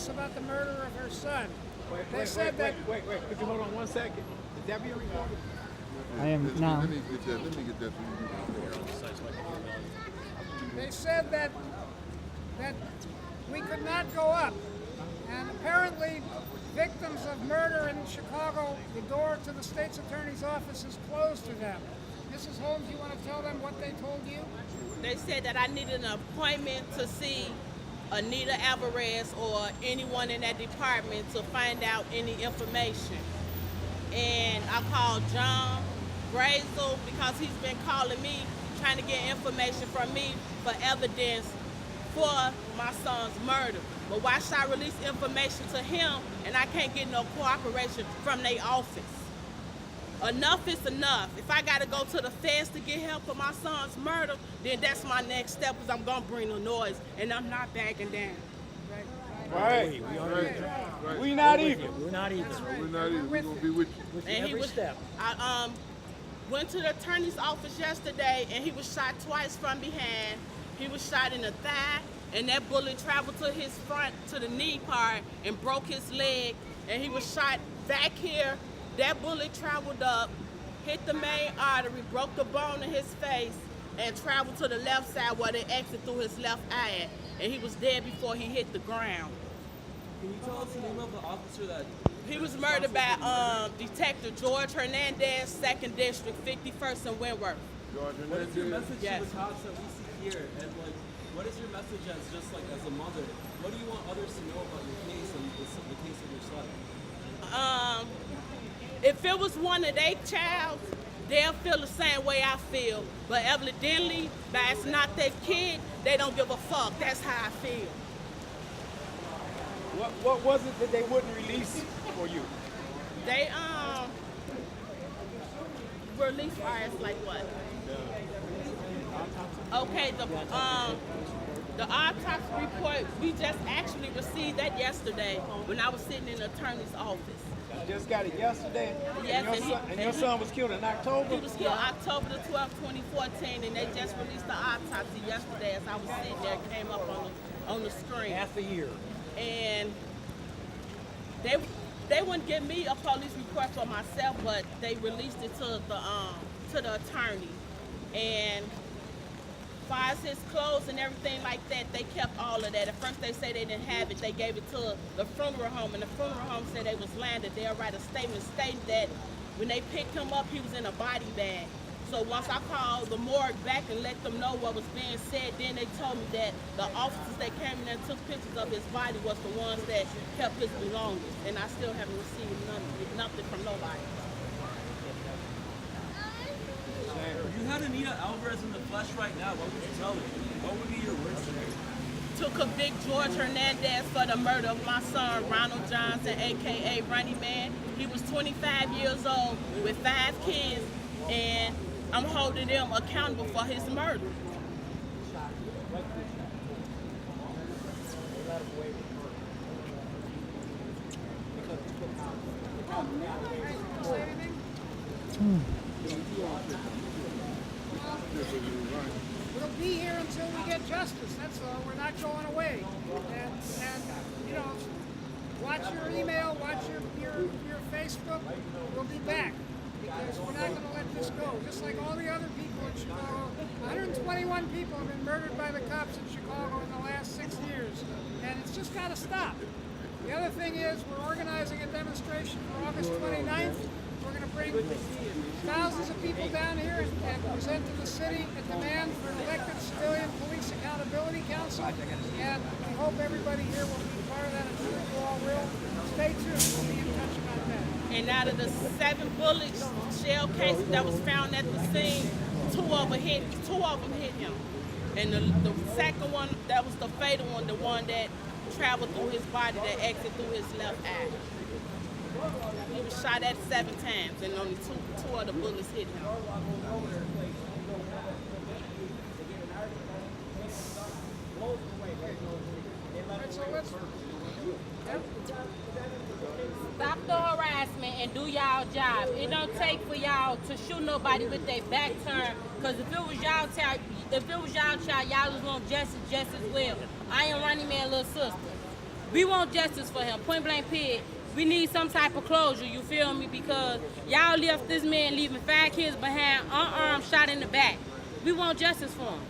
office about the murder of her son. Wait, could you hold on 1 second? Is that being recorded? I am now. Let me get that. They said that we could not go up. And apparently, victims of murder in Chicago, the door to the state's attorney's office is closed to them. Mrs. Holmes, you want to tell them what they told you? They said that I needed an appointment to see Anita Alvarez or anyone in that department to find out any information. And I called John Brazel because he's been calling me, trying to get information from me for evidence for my son's murder. But why should I release information to him and I can't get no cooperation from their office? Enough is enough. If I gotta go to the feds to get help for my son's murder, then that's my next step, because I'm gonna bring the noise and I'm not backing down. Right. We not even. We're not even. We're not even. We're gonna be with you. And he was, I went to the attorney's office yesterday and he was shot twice from behind. He was shot in the thigh and that bullet traveled to his front, to the knee part, and broke his leg. And he was shot back here. That bullet traveled up, hit the main artery, broke the bone in his face, and traveled to the left side where they exited through his left eye. And he was dead before he hit the ground. Can you tell us the name of the officer that... He was murdered by Detective George Hernandez, 2nd District, 51st and Wentworth. What is your message Yes. to the cops that we see here? And like, what is your message as just like as a mother? What do you want others to know about your case and the case of your son? If it was one of their child, they'll feel the same way I feel. But evidently, that it's not their kid, they don't give a fuck. That's how I feel. What was it that they wouldn't release for you? They release fires like what? Okay, the autopsy report, we just actually received that yesterday when I was sitting in the attorney's office. You just got it yesterday? Yes, and your son was killed in October? He was killed October the 12th, 2014, and they just released the autopsy yesterday as I was sitting there, it came up on the screen. Half a year. And they wouldn't give me a police report for myself, but they released it to the attorney. And as far as his clothes and everything like that, they kept all of that. At first they said they didn't have it, they gave it to the funeral home, and the funeral home said they was landed. They'll write a statement stating that when they picked him up, he was in a body bag. So once I called the morgue back and let them know what was being said, then they told me that the officers that came in and took pictures of his body was the ones that kept his belongings, and I still haven't received nothing from nobody. If you had Anita Alvarez in the flesh right now, what would you tell her? What would be your words to her? To convict George Hernandez for the murder of my son, Ronald Johnson, a.k.a. Ronnieman. He was 25 years old with 5 kids, and I'm holding them accountable for his murder. We'll be here until we get justice, that's all. We're not going away. And you know, watch your email, watch your Facebook. We'll be back because we're not going to let this go. Just like all the other people in Chicago, 121 people have been murdered by the cops in Chicago in the last 6 years. And it's just got to stop. The other thing is we're organizing a demonstration for August 29th. We're going to bring thousands of people down here and present to the city a demand for an elected civilian police accountability council. And we hope everybody here will be part of that. I'm sure you all will. Stay tuned. We'll be in touch about that. And out of the 7 bullet shell cases that was found at the scene, 2 of them hit him. And the second one, that was the fatal one, the one that traveled through his body, that exited through his left eye. He was shot at 7 times, and only two of the bullets hit him. Stop the harassment and do y'all job. It don't take for y'all to shoot nobody with their back turned. Cause if it was y'all child, y'all was want justice just as well. I am Ronnieman little sister. We want justice for him. Point blank period. We need some type of closure, you feel me? Because y'all left this man leaving 5 kids behind, unarmed, shot in the back. We want justice for him.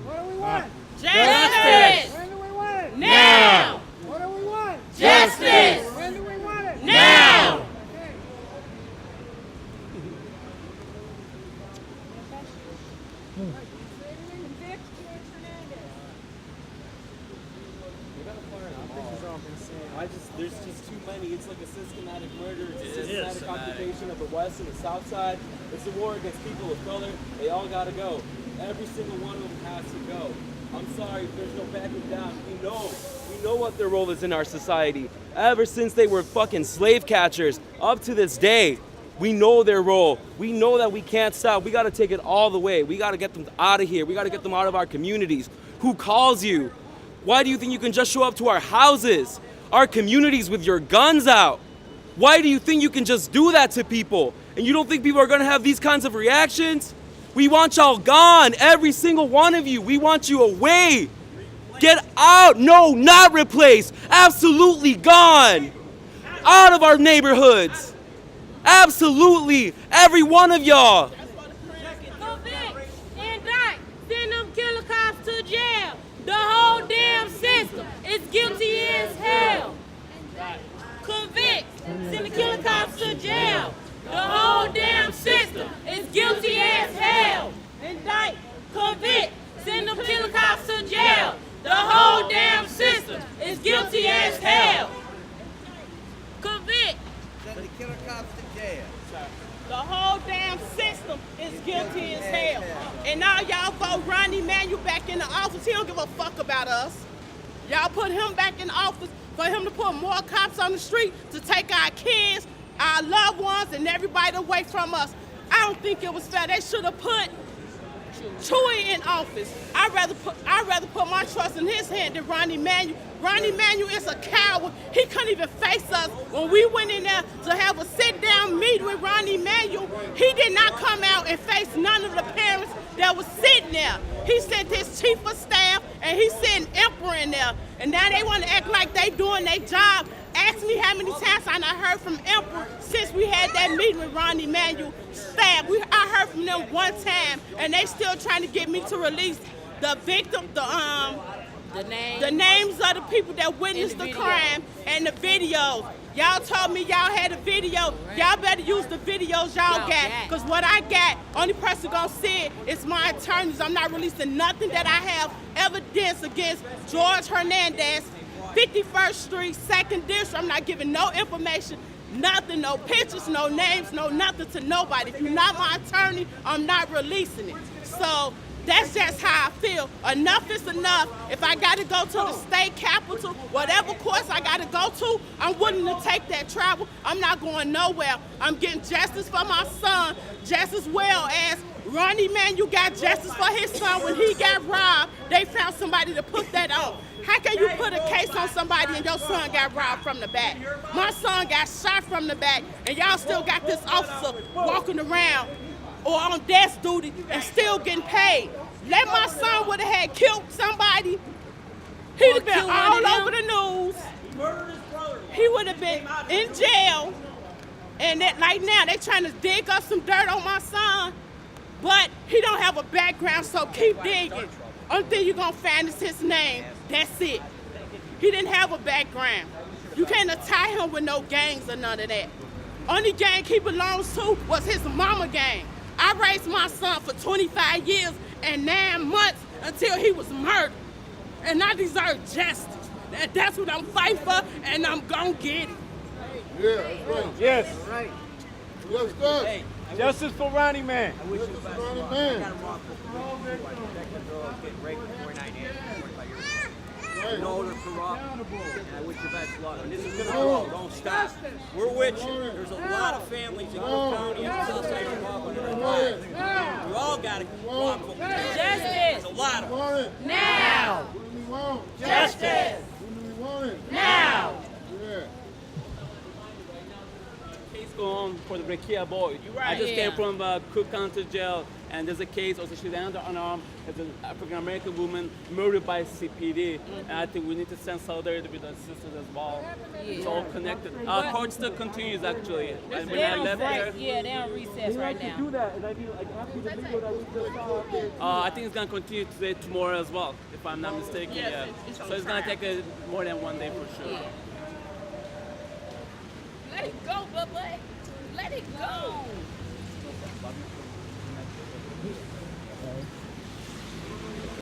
What do we want? Justice! When do we want it? Now! What do we want? Justice! When do we want it? Now! Okay. There's just too many. It's like a systematic murder. It's a systematic occupation of the West and the South Side. It's a war against people of color. They all gotta go. Every single one of them has to go. I'm sorry, there's no backing down. We know what their role is in our society. Ever since they were fucking slave catchers, up to this day, we know their role. We know that we can't stop. We gotta take it all the way. We gotta get them out of here. We gotta get them out of our communities. Who calls you? Why do you think you can just show up to our houses, our communities with your guns out? Why do you think you can just do that to people? And you don't think people are gonna have these kinds of reactions? We want y'all gone, every single one of you. We want you away. Get out. No, not replaced. Absolutely gone. Out of our neighborhoods. Absolutely. Every one of y'all. Convict, indict, send them killer cops to jail. The whole damn system is guilty as hell. Convict, send the killer cops to jail. The whole damn system is guilty as hell. Indict, convict, send them killer cops to jail. The whole damn system is guilty as hell. Convict. Send the killer cops to jail. The whole damn system is guilty as hell. And now y'all vote Ronnieman back in the office. He don't give a fuck about us. Y'all put him back in the office for him to put more cops on the street to take our kids, our loved ones, and everybody away from us. I don't think it was fair. They should have put Chewy in office. I'd rather put my trust in his hand than Ronnieman. Ronnieman is a coward. He couldn't even face us when we went in there to have a sit-down meeting with Ronnieman. He did not come out and face none of the parents that was sitting there. He sent his chief of staff and he sent Emperor in there. And now they want to act like they doing their job. Ask me how many times I done heard from Emperor since we had that meeting with Ronnieman staff. I heard from them one time, and they still trying to get me to release the victim, the names of the people that witnessed the crime and the videos. Y'all told me y'all had a video. Y'all better use the videos y'all got, because what I got, only person gonna see it is my attorneys. I'm not releasing nothing that I have evidence against George Hernandez, 51st Street, 2nd District. I'm not giving no information, nothing, no pictures, no names, no nothing to nobody. If you're not my attorney, I'm not releasing it. So that's just how I feel. Enough is enough. If I gotta go to the state capitol, whatever course I gotta go to, I'm willing to take that travel. I'm not going nowhere. I'm getting justice for my son, just as well as Ronnieman, you got justice for his son when he got robbed. They found somebody to put that on. How can you put a case on somebody and your son got robbed from the back? My son got shot from the back, and y'all still got this officer walking around or on desk duty and still getting paid. Let my son would have had killed somebody, he'd have been all over the news. He would have been in jail. And that, like now, they trying to dig up some dirt on my son, but he don't have a background, so keep digging. Only thing you're gonna find is his name. That's it. He didn't have a background. You can't tie him with no gangs or none of that. Only gang he belongs to was his mama gang. I raised my son for 25 years and 9 months until he was murdered. And I deserve justice. And that's what I'm fighting for, and I'm gonna get it. Yeah, that's right. Yes. Right. Yes, sir. Justice for Ronnieman. Justice for Ronnieman. Right. No, they're corrupt. And I wish you best luck. And this is going to grow. Don't stop. We're with you. There's a lot of families in Cook County and Southside Chicago that are dying. We all got to walk what we can. Justice. There's a lot of them. Want it. Now. What do we want? Justice. What do we want it? Now. Yeah. Case going on for the Rekia boy. Right. I just Yeah. came from Cook County Jail, and there's a case also. She's under unarmed. It's an African American woman murdered by CPD, and I think we need to send solidarity with our sisters as well. It's all connected. Our court still continues actually. And when They I don't left there, break. Yeah, they on recess right do now. that, and I mean, like after the video that we just saw, I think it's gonna continue today, tomorrow as well, if I'm not mistaken. Yes, Yeah. it's on So it's gonna trial. take more than one day for sure. Yeah. Let it go, Bubba. Let it go.